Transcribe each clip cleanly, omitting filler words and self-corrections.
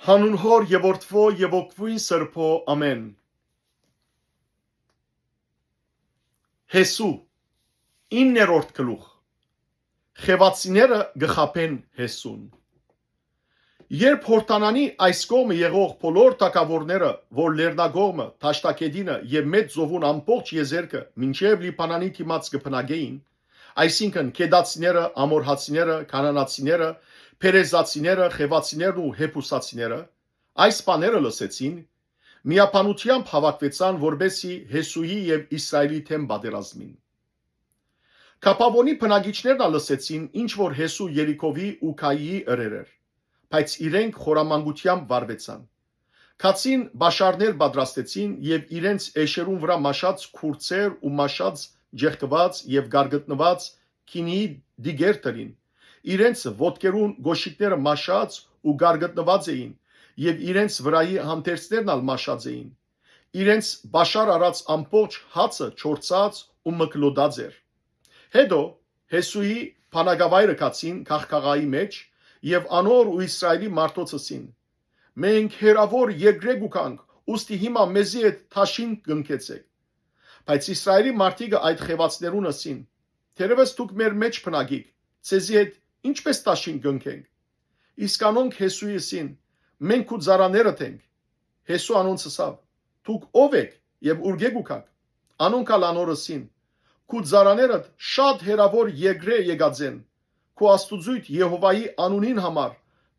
Հանուն Հոր եւ Որդվո եւ Օգվույն Սրբո ամեն։ Հեսու 9-րդ գլուխ։ Խևացիները գխապեն Հեսուն։ Երբ Հորտանանի այս կողմը եղող բոլոր թագավորները, որ Լեռնագողմը, Թաշտակեդինը եւ Մեծ Զովուն ամբողջ եզերքը մինչեւ Լիբանանի դիմաց կփնագեին, այսինքն Կեդացիները, Ամորհացիները, Կանանացիները, Փերեզացիները, Խևացիներն ու Հեփուսացիները, այս բաները լսեցին, միապանությամբ հավաքվեցան, որբեսի Հեսուի եւ Իսրայելի թեմ պատերազմին։ Կապավոնի բնակիչներն լսեցին, ինչ որ Հեսու Երիքովի ու Քայիի ըրեր, բայց իրենք խորամանկությամբ վարվեցան։ Քացին բաշարներ պատրաստեցին եւ իրենց էշերուն վրա մաշած քուրծեր ու մաշած ջեղկված եւ գարգտնված քինի դիգեր տրին։ Իրենց ոտքերուն գոշիկները մաշած ու գարգտնված էին եւ իրենց վրայի հանդերձներն ալ մաշած էին։ Իրենց բաշար արած ամբողջ հացը չորցած ու մկլոդած էր։ Հետո Հեսուի փանագավայրը կացին քաղաքայի մեջ եւ անոր ու Իսրայելի մարդոցին. մենք հերավոր երկրեկ ուկանք, ուստի հիմա մեզի հետ թաշին կնքեցեք։ Բայց Իսրայելի մարդիկը այդ խևացներուն ասին. թերևս դուք մեր մեջ բնագիք, ցեզի հետ ինչպես թաշին կնքենք։ Իսկ անոնք Հեսուիսին. մենք ու ծառաներդ ենք։ Հեսու անոնց ասավ. դուք ով եք եւ ուրգեկ ուքաք։ Անոնք ալ անորսին. քու ծառաներդ շատ հերավոր երկրե եկած են քու աստուծույթ Եհովայի անունին համար,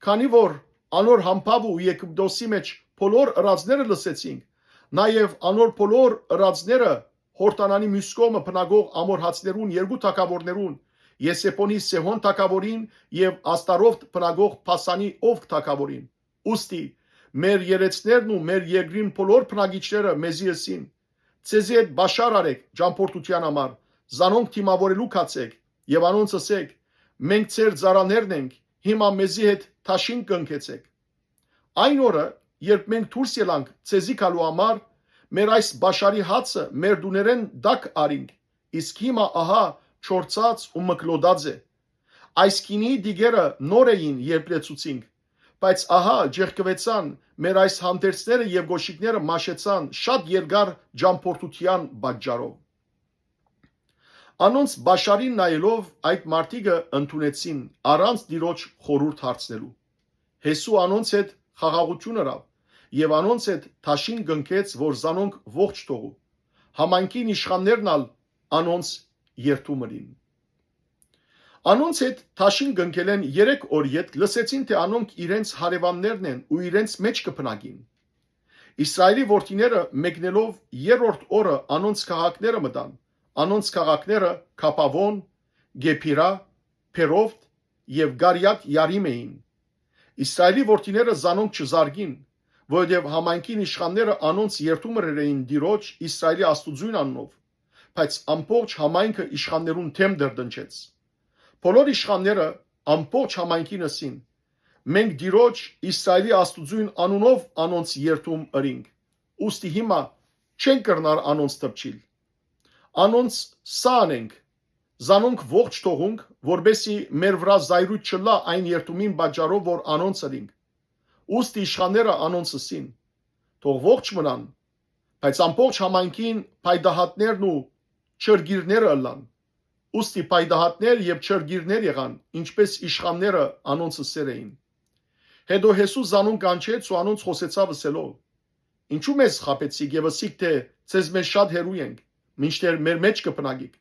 քանի որ անոր համբավ ու Եգիպտոսի մեջ բոլոր ըրածները լսեցինք, նաև անոր բոլոր ըրածները Հորտանանի մյուս կողմը բնագող ամորհացիներուն երկու թագավորներուն, Եսեպոնի Սեհոն թագավորին եւ Աստարովտ բնագող Փասանի Օվգ թագավորին։ Ուստի մեր երեցներն ու մեր երկրին բոլոր բնակիչները մեզի ասին. ցեզի հետ բաշար արեք ճամփորդության համար, զանոնք թիմավորելու կացեք եւ անոնց ասեք. մենք ծեր ծառաներն ենք, հիմա մեզի հետ թաշին կնքեցեք։ Այն օրը, երբ մենք դուրս ելանք ցեզի գալու համար, մեր այս բաշարի հացը մեր դուներեն դակ արինք, իսկ հիմա ահա չորցած ու մկլոդած է։ Այս քինի դիգերը նոր էին, երբ լեցուցինք, բայց ահա ջեղկվեցան, մեր այս հանդերձները եւ գոշիկները մաշեցան շատ երկար ճամփորդության պատճառով։ Անոնց բաշարին նայելով այդ մարդիկը ընդունեցին առանց դիրոջ խորուրդ հարցնելու։ Հեսու անոնց հետ խաղաղություն արավ եւ անոնց հետ թաշին կնքեց, որ զանոնք ողջ թողու։ Համայնքին իշխաններն ալ անոնց երթումրին։ Անոնց հետ թաշին կնքել են 3 օր յետ լսեցին, թե անոնք իրենց հարևաններն են ու իրենց մեջ կփնագին։ Իսրայելի որդիները մեկնելով 3-րդ օրը անոնց քաղաքները մտան։ Անոնց քաղաքները Կապավոն, Գեփիրա, Փերովտ եւ Գարիաթ Յարիմ էին։ Իսրայելի որդիները զանոնք չզարգին, որովհետեւ համայնքին իշխանները անոնց երթումրեր էին դիրոջ Իսրայելի աստուծույն անունով, բայց ամբողջ համայնքը իշխաններուն թեմ դրդնչեց։ Բոլոր իշխանները ամբողջ համայնքին ասին. մենք դիրոջ Իսրայելի աստուծույն անունով անոնց երթում ըրինք, ուստի հիմա չեն կրնար անոնց տպչիլ։ Անոնց սա անենք, զանոնք ողջ թողունք, որբեսի մեր վրա զայրույթ չլա այն երթումին պատճառով, որ անոնց ըրինք։ Ուստի իշխանները անոնց ասին. թող ողջ մնան, բայց ամբողջ համայնքին փայդահատներն ու չրգիրները ըլլան։ Ուստի փայդահատներ եւ չրգիրներ եղան, ինչպես իշխանները անոնց ասեր էին։ Հետո Հեսու զանոնք կանչեց ու անոնց խոսեցավ ասելով. ինչու մեզ խաբեցիք եւ ասիք, թե ցեզ մեզ շատ հերու ենք, մինչդեռ մեր մեջ կփնագիք։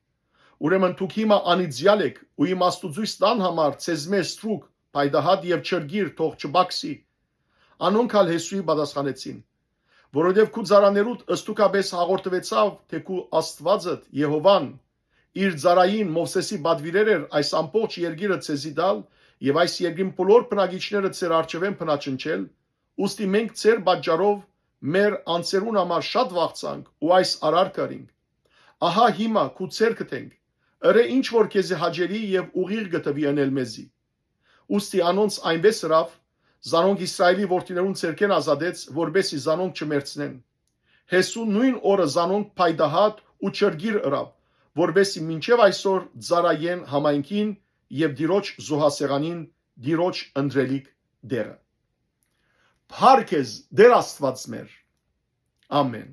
Ուրեմն դուք հիմա անիծյալ եք ու իմ աստուծույց տան համար ցեզ մեզ ստրուկ, փայդահատ եւ չրգիր թող չբաքսի։ Անոնք ալ Հեսուի պատասխանեցին. որովհետեւ քու ծառաներուդ ըստուկաբես հաղորդվեցավ, թե քու Աստվածդ Եհովան իր ծառային Մովսեսի պատվիրեր էր այս ամբողջ երկիրը ցեզի դալ եւ այս երկրին բոլոր բնակիչները ցեր արչեվեն փնաչնչել, ուստի մենք ցեր պատճառով մեր անձերուն համար շատ վախցանք ու այս արարք արինք։ Ահա հիմա քու ցեր կտենք, ըրե ինչ որ քեզի հաջելի եւ ուղիղ գտվի անել մեզի։ Ուստի անոնց այնպես հրավ, զանոնք Իսրայելի որդիներուն ցերկեն ազատեց, որբեսի զանոնք չմերցնեն։ Հեսու նույն օրը զանոնք փայդահատ ու չրգիր ըրավ, որբեսի մինչև այսօր ծառայեն համայնքին եւ դիրոջ զոհասեղանին դիրոջ ընդրելիք դերը։ Փառք ես Տեր Աստված մեր։ Ամեն։